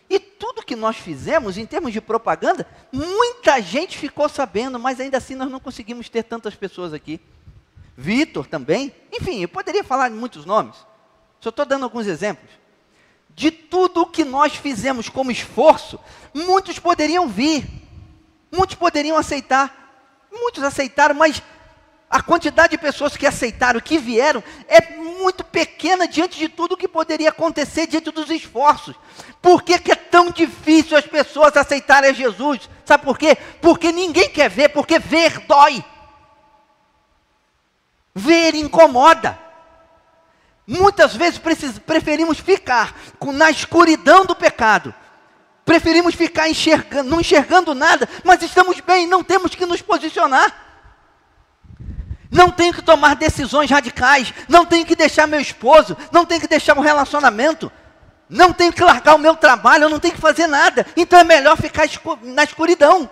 e tudo que nós fizemos, em termos de propaganda, muita gente ficou sabendo, mas ainda assim nós não conseguimos ter tantas pessoas aqui. Vitor também, enfim, eu poderia falar de muitos nomes, só estou dando alguns exemplos. De tudo o que nós fizemos como esforço, muitos poderiam vir, muitos poderiam aceitar, muitos aceitaram, mas a quantidade de pessoas que aceitaram, que vieram, é muito pequena diante de tudo que poderia acontecer, diante dos esforços. Por que que é tão difícil as pessoas aceitarem a Jesus? Sabe por quê? Porque ninguém quer ver, porque ver dói. Ver incomoda. Muitas vezes preferimos ficar na escuridão do pecado. Preferimos ficar não enxergando nada, mas estamos bem, não temos que nos posicionar. Não tenho que tomar decisões radicais, não tenho que deixar meu esposo, não tenho que deixar um relacionamento, não tenho que largar o meu trabalho, eu não tenho que fazer nada. Então é melhor ficar na escuridão.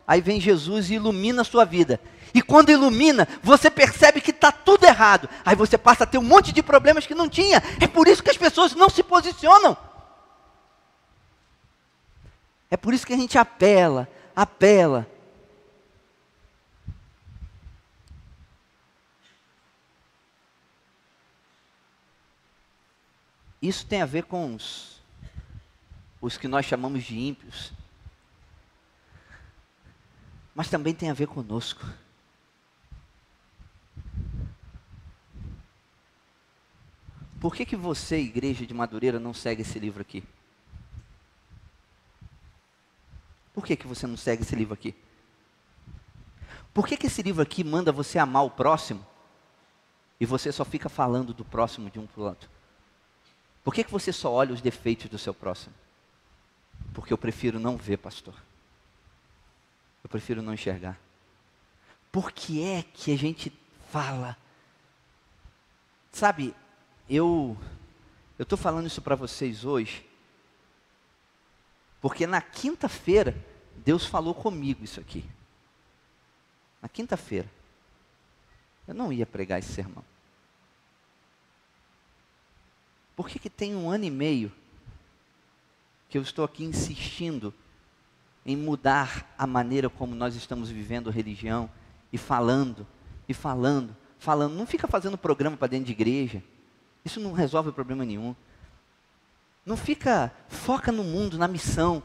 Aí vem Jesus e ilumina a sua vida. E quando ilumina, você percebe que está tudo errado. Aí você passa a ter um monte de problemas que não tinha. É por isso que as pessoas não se posicionam. É por isso que a gente apela. Isso tem a ver com os que nós chamamos de ímpios. Mas também tem a ver conosco. Por que você, Igreja de Madureira, não segue esse livro aqui? Por que você não segue esse livro aqui? Por que esse livro aqui manda você amar o próximo e você só fica falando do próximo de um para o outro? Por que você só olha os defeitos do seu próximo? Porque eu prefiro não ver, pastor. Eu prefiro não enxergar. Por que é que a gente fala? Sabe, eu estou falando isso para vocês hoje, porque na quinta-feira, Deus falou comigo isso aqui. Na quinta-feira. Eu não ia pregar esse sermão. Por que tem 1 ano e meio que eu estou aqui insistindo em mudar a maneira como nós estamos vivendo a religião e falando. Não fica fazendo programa para dentro de igreja. Isso não resolve problema nenhum. Não foca no mundo, na missão.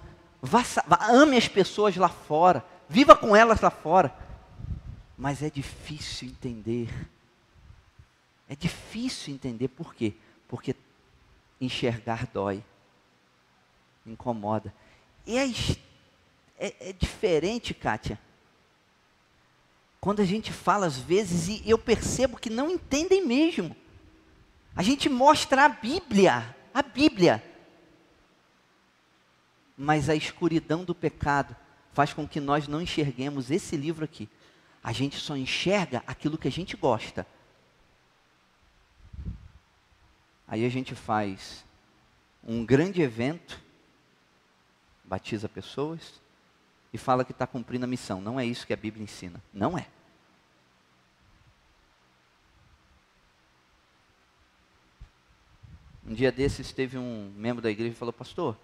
Ame as pessoas lá fora. Viva com elas lá fora. Mas é difícil entender. É difícil entender por quê? Porque enxergar dói. Incomoda. E é diferente, Kátia. Quando a gente fala às vezes, e eu percebo que não entendem mesmo. A gente mostra a Bíblia. Mas a escuridão do pecado faz com que nós não enxerguemos esse livro aqui. A gente só enxerga aquilo que a gente gosta. Aí a gente faz um grande evento, batiza pessoas e fala que está cumprindo a missão. Não é isso que a Bíblia ensina. Não é. Um dia desses teve um membro da igreja e falou: pastor,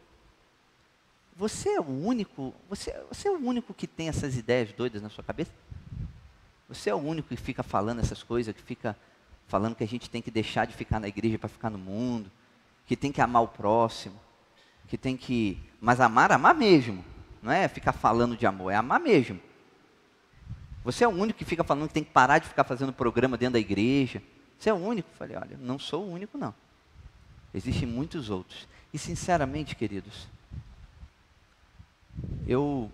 você é o único que tem essas ideias doidas na sua cabeça? Você é o único que fica falando essas coisas, que fica falando que a gente tem que deixar de ficar na igreja para ficar no mundo, que tem que amar o próximo, que tem que... Mas amar mesmo. Não é ficar falando de amor, é amar mesmo. Você é o único que fica falando que tem que parar de ficar fazendo programa dentro da igreja. Você é o único. Eu falei: olha, não sou o único não. Existem muitos outros. E sinceramente, queridos, eu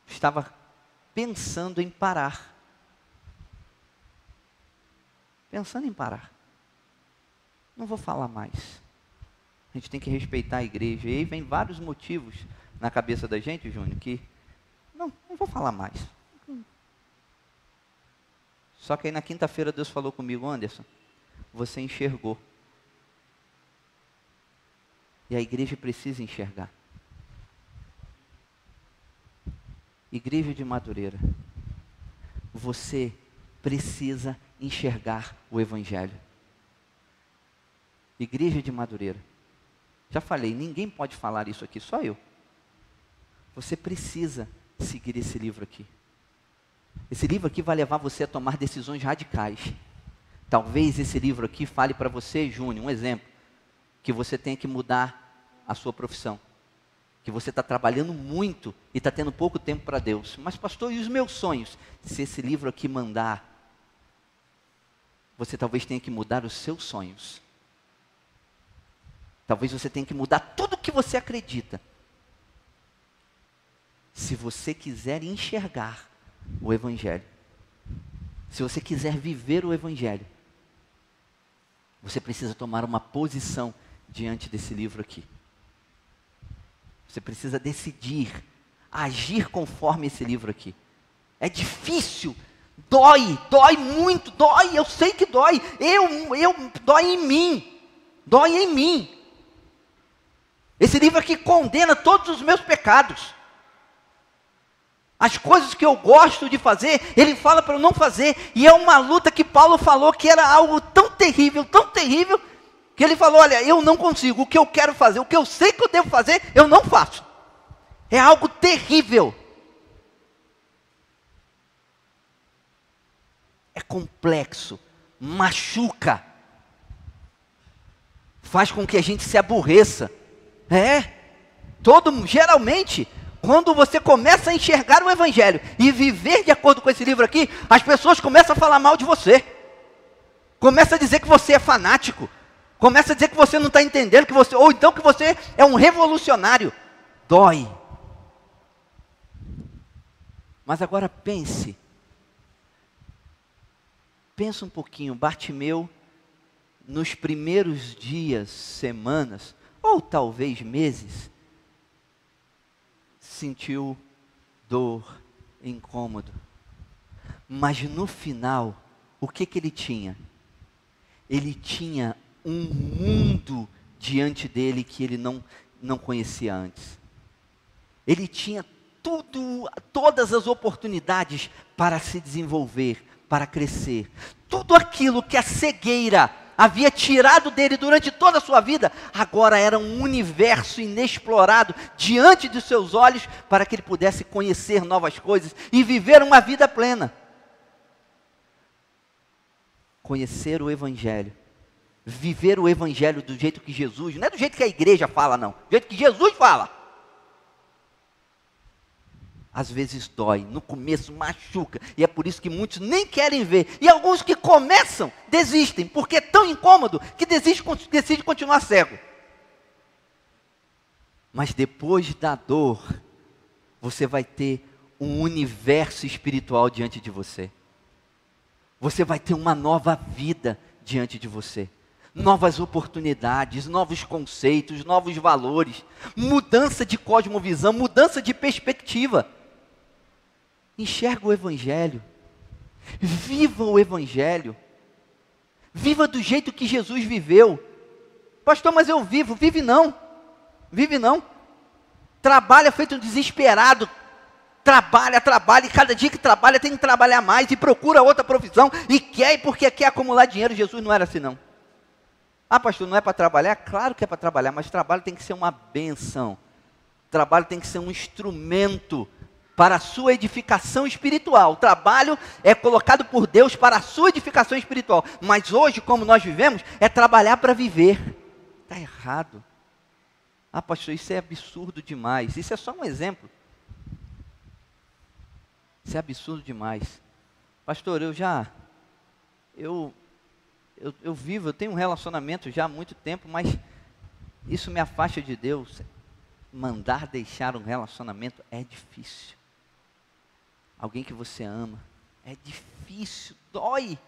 estava pensando em parar. Não vou falar mais. A gente tem que respeitar a igreja. E aí vem vários motivos na cabeça da gente, Júnior, que não vou falar mais. Só que aí na quinta-feira Deus falou comigo: Anderson, você enxergou. E a igreja precisa enxergar. Igreja de Madureira, você precisa enxergar o Evangelho. Igreja de Madureira, já falei, ninguém pode falar isso aqui, só eu. Você precisa seguir esse livro aqui. Esse livro aqui vai levar você a tomar decisões radicais. Talvez esse livro aqui fale para você, Júnior, um exemplo, que você tem que mudar a sua profissão. Que você está trabalhando muito e está tendo pouco tempo para Deus. Mas pastor, e os meus sonhos? Se esse livro aqui mandar você talvez tenha que mudar os seus sonhos. Talvez você tenha que mudar tudo o que você acredita. Se você quiser enxergar o Evangelho, se você quiser viver o Evangelho, você precisa tomar uma posição diante desse livro aqui. Você precisa decidir, agir conforme esse livro aqui. É difícil, dói muito, eu sei que dói. Dói em mim. Esse livro aqui condena todos os meus pecados. As coisas que eu gosto de fazer, ele fala para eu não fazer. E é uma luta que Paulo falou que era algo tão terrível, que ele falou, olha, eu não consigo, o que eu quero fazer, o que eu sei que eu devo fazer, eu não faço. É algo terrível. É complexo, machuca, faz com que a gente se aborreça. Geralmente, quando você começa a enxergar o Evangelho e viver de acordo com esse livro aqui, as pessoas começam a falar mal de você. Começa a dizer que você é fanático. Começa a dizer que você não está entendendo, ou então que você é um revolucionário. Dói. Mas agora pense um pouquinho, Bartimeu, nos primeiros dias, semanas, ou talvez meses, sentiu dor, incômodo. Mas no final, o que ele tinha? Ele tinha um mundo diante dele que ele não conhecia antes. Ele tinha todas as oportunidades para se desenvolver, para crescer. Tudo aquilo que a cegueira havia tirado dele durante toda a sua vida, agora era um universo inexplorado diante de seus olhos, para que ele pudesse conhecer novas coisas e viver uma vida plena. Conhecer o Evangelho, viver o Evangelho do jeito que Jesus, não é do jeito que a igreja fala não, do jeito que Jesus fala. Às vezes dói, no começo machuca, e é por isso que muitos nem querem ver, e alguns que começam, desistem, porque é tão incômodo, que decide continuar cego. Mas depois da dor, você vai ter um universo espiritual diante de você. Você vai ter uma nova vida diante de você. Novas oportunidades, novos conceitos, novos valores, mudança de cosmovisão, mudança de perspectiva. Enxerga o Evangelho, viva o Evangelho, viva do jeito que Jesus viveu. Pastor, mas eu vive não, trabalha feito um desesperado, trabalha, e cada dia que trabalha tem que trabalhar mais, e procura outra profissão, e porque quer acumular dinheiro. Jesus não era assim não. Pastor, não é para trabalhar? Claro que é para trabalhar, mas trabalho tem que ser uma bênção, trabalho tem que ser um instrumento para a sua edificação espiritual. O trabalho é colocado por Deus para a sua edificação espiritual. Mas hoje, como nós vivemos, é trabalhar para viver. Está errado. Pastor, isso é absurdo demais. Isso é só um exemplo. Isso é absurdo demais. Pastor, eu tenho um relacionamento já há muito tempo, mas isso me afasta de Deus. Mandar deixar um relacionamento é difícil. Alguém que você ama, é difícil, dói.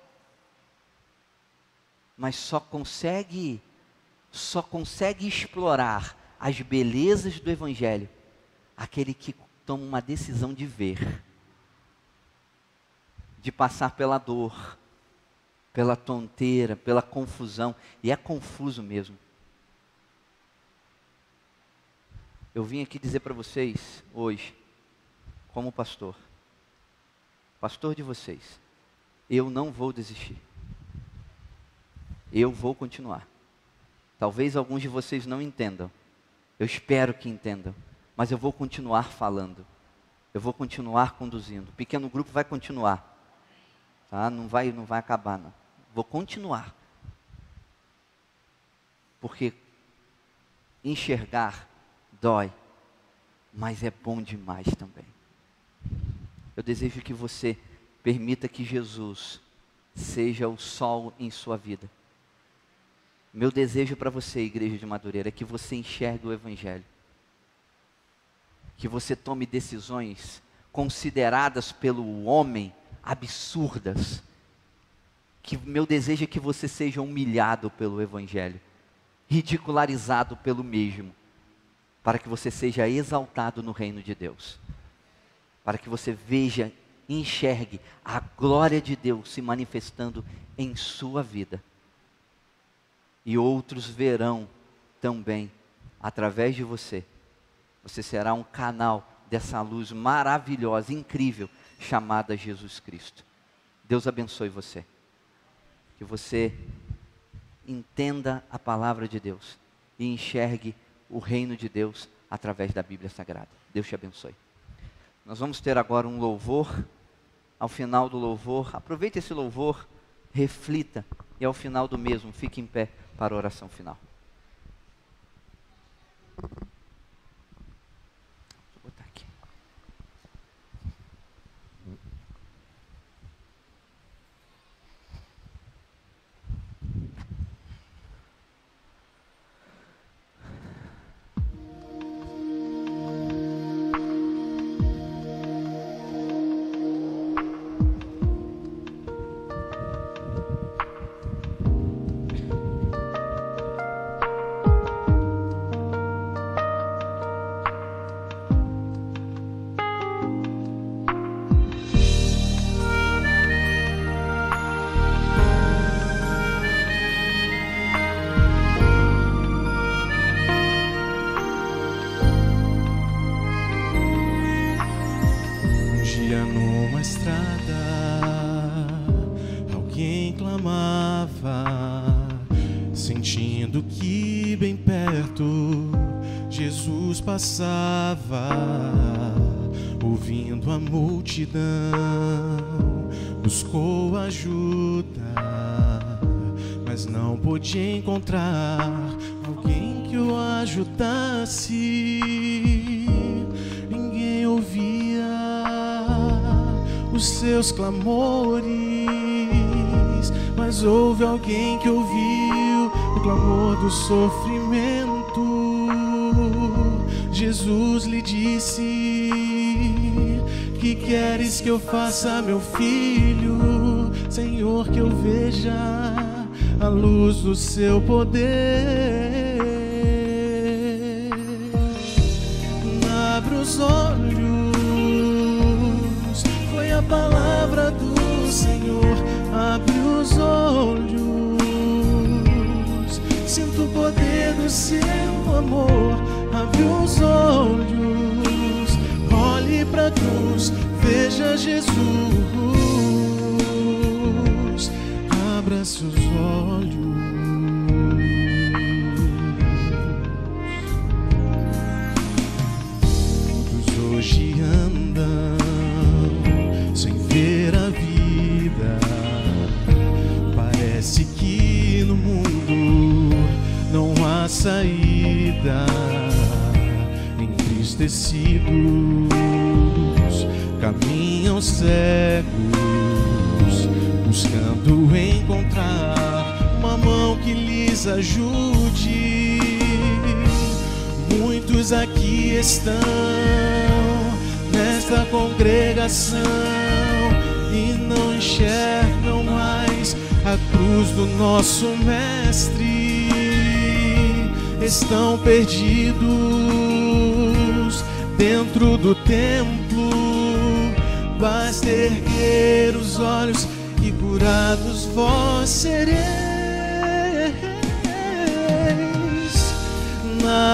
Mas só consegue explorar as belezas do Evangelho aquele que toma uma decisão de ver, de passar pela dor, pela tonteira, pela confusão, e é confuso mesmo. Eu vim aqui dizer para vocês hoje, como pastor de vocês, eu não vou desistir. Eu vou continuar. Talvez alguns de vocês não entendam. Eu espero que entendam. Mas eu vou continuar falando. Eu vou continuar conduzindo. O pequeno grupo vai continuar. Tá? Não vai acabar, não. Vou continuar. Porque enxergar dói, mas é bom demais também. Eu desejo que você permita que Jesus seja o sol em sua vida. Meu desejo para você, igreja de Madureira, é que você enxergue o Evangelho. Que você tome decisões consideradas pelo homem absurdas. Que meu desejo é que você seja humilhado pelo Evangelho, ridicularizado pelo mesmo, para que você seja exaltado no reino de Deus. Para que você veja e enxergue a glória de Deus se manifestando em sua vida. E outros verão também, através de você. Você será um canal dessa luz maravilhosa, incrível, chamada Jesus Cristo. Deus abençoe você. Que você entenda a palavra de Deus e enxergue o reino de Deus através da Bíblia Sagrada. Deus te abençoe. Nós vamos ter agora um louvor. Ao final do louvor, aproveite esse louvor, reflita e ao final do mesmo, fique em pé para a oração final. Vou botar aqui. Numa estrada, alguém clamava, sentindo que bem perto Jesus passava. Ouvindo a multidão, buscou ajuda, mas não pôde encontrar alguém que o ajudasse. Ninguém ouvia os seus clamores, mas houve alguém que ouviu o clamor do sofrimento. Jesus lhe disse: que queres que eu faça, meu filho? Senhor, que eu veja a luz do seu poder. Abra os olhos, a palavra do Senhor. Abre os olhos, sinto o poder do seu amor. Abre os olhos, olhe para a cruz, veja Jesus. Abra seus olhos. Todos hoje andam sem ver a vida. Parece que no mundo não há saída. Entristecidos, caminham cegos, buscando encontrar uma mão que lhes ajude. Muitos aqui estão nesta congregação e não enxergam mais a cruz do nosso Mestre. Estão perdidos dentro do templo. Basta erguer os olhos e curados vós sereis.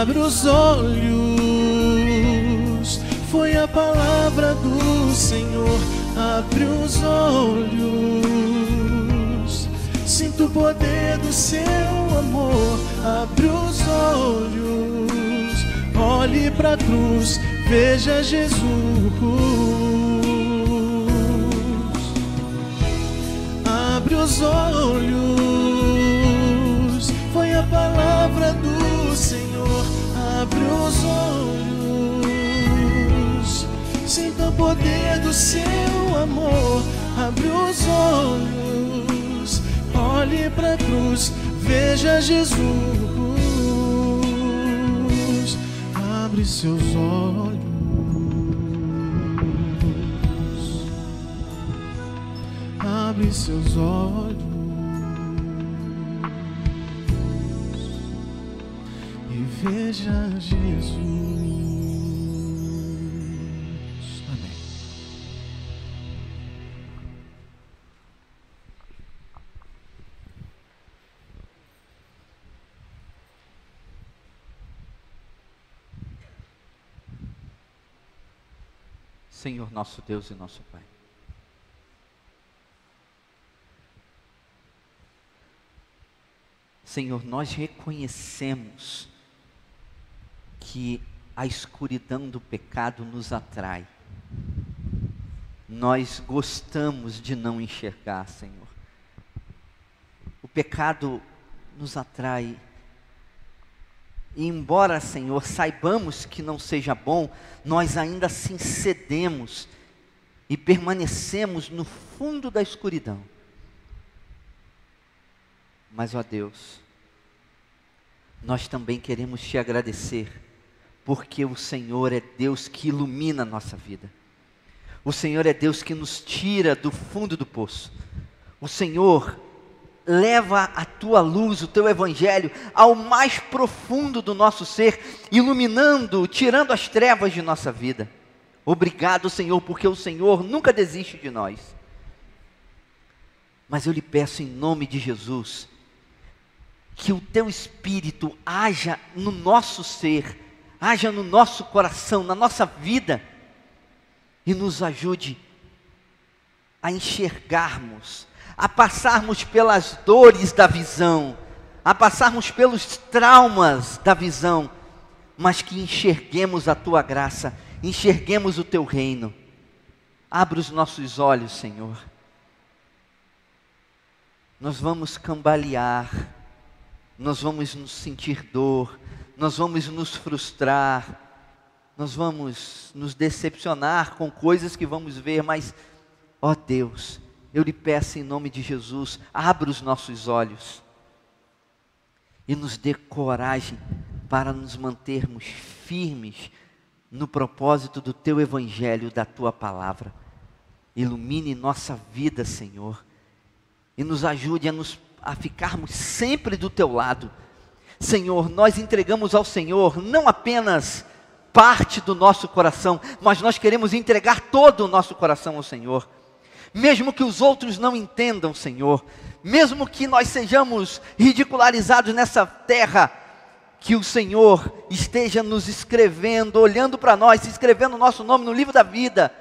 Abre os olhos, foi a palavra do Senhor. Abre os olhos, sinto o poder do seu amor. Abre os olhos, olhe para a cruz, veja Jesus. Abre os olhos, foi a palavra do Senhor. Abre os olhos, sinta o poder do seu amor. Abre os olhos, olhe pra cruz, veja Jesus. Abre seus olhos, abre seus olhos e veja Jesus. Senhor nosso Deus e nosso Pai, Senhor, nós reconhecemos que a escuridão do pecado nos atrai. Nós gostamos de não enxergar, Senhor. O pecado nos atrai. E embora, Senhor, saibamos que não seja bom, nós ainda assim cedemos e permanecemos no fundo da escuridão. Mas, ó Deus, nós também queremos te agradecer, porque o Senhor é Deus que ilumina a nossa vida. O Senhor é Deus que nos tira do fundo do poço. O Senhor leva a tua luz, o teu evangelho, ao mais profundo do nosso ser, iluminando, tirando as trevas de nossa vida. Obrigado, Senhor, porque o Senhor nunca desiste de nós. Mas eu lhe peço em nome de Jesus, que o teu Espírito haja no nosso ser, haja no nosso coração, na nossa vida, e nos ajude a enxergarmos, a passarmos pelas dores da visão, a passarmos pelos traumas da visão, mas que enxerguemos a tua graça, enxerguemos o teu reino. Abre os nossos olhos, Senhor. Nós vamos cambalear, nós vamos nos sentir dor, nós vamos nos frustrar, nós vamos nos decepcionar com coisas que vamos ver, mas, ó Deus, eu lhe peço em nome de Jesus, abra os nossos olhos e nos dê coragem para nos mantermos firmes no propósito do teu evangelho, da tua palavra. Ilumine nossa vida, Senhor, e nos ajude a ficarmos sempre do teu lado. Senhor, nós entregamos ao Senhor não apenas parte do nosso coração, mas nós queremos entregar todo o nosso coração ao Senhor. Mesmo que os outros não entendam, Senhor, mesmo que nós sejamos ridicularizados nessa terra, que o Senhor esteja nos escrevendo, olhando para nós, escrevendo o nosso nome no livro da vida,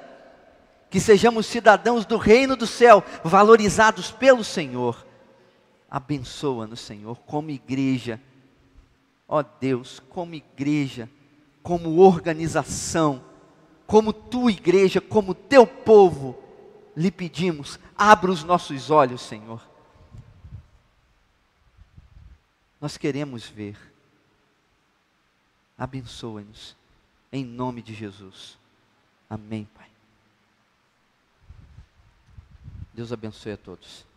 que sejamos cidadãos do reino do céu, valorizados pelo Senhor. Abençoa-nos, Senhor, como igreja, ó Deus, como igreja, como organização, como tua igreja, como teu povo, lhe pedimos, abra os nossos olhos, Senhor. Nós queremos ver. Abençoa-nos, em nome de Jesus. Amém, Pai. Deus abençoe a todos.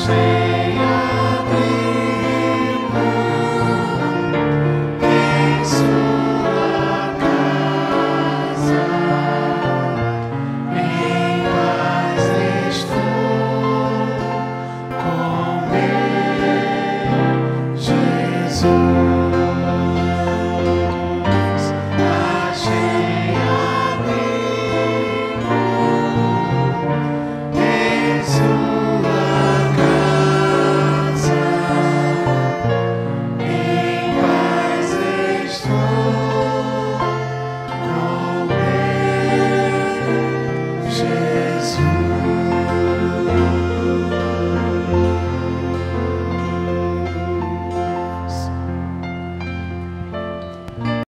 cheio.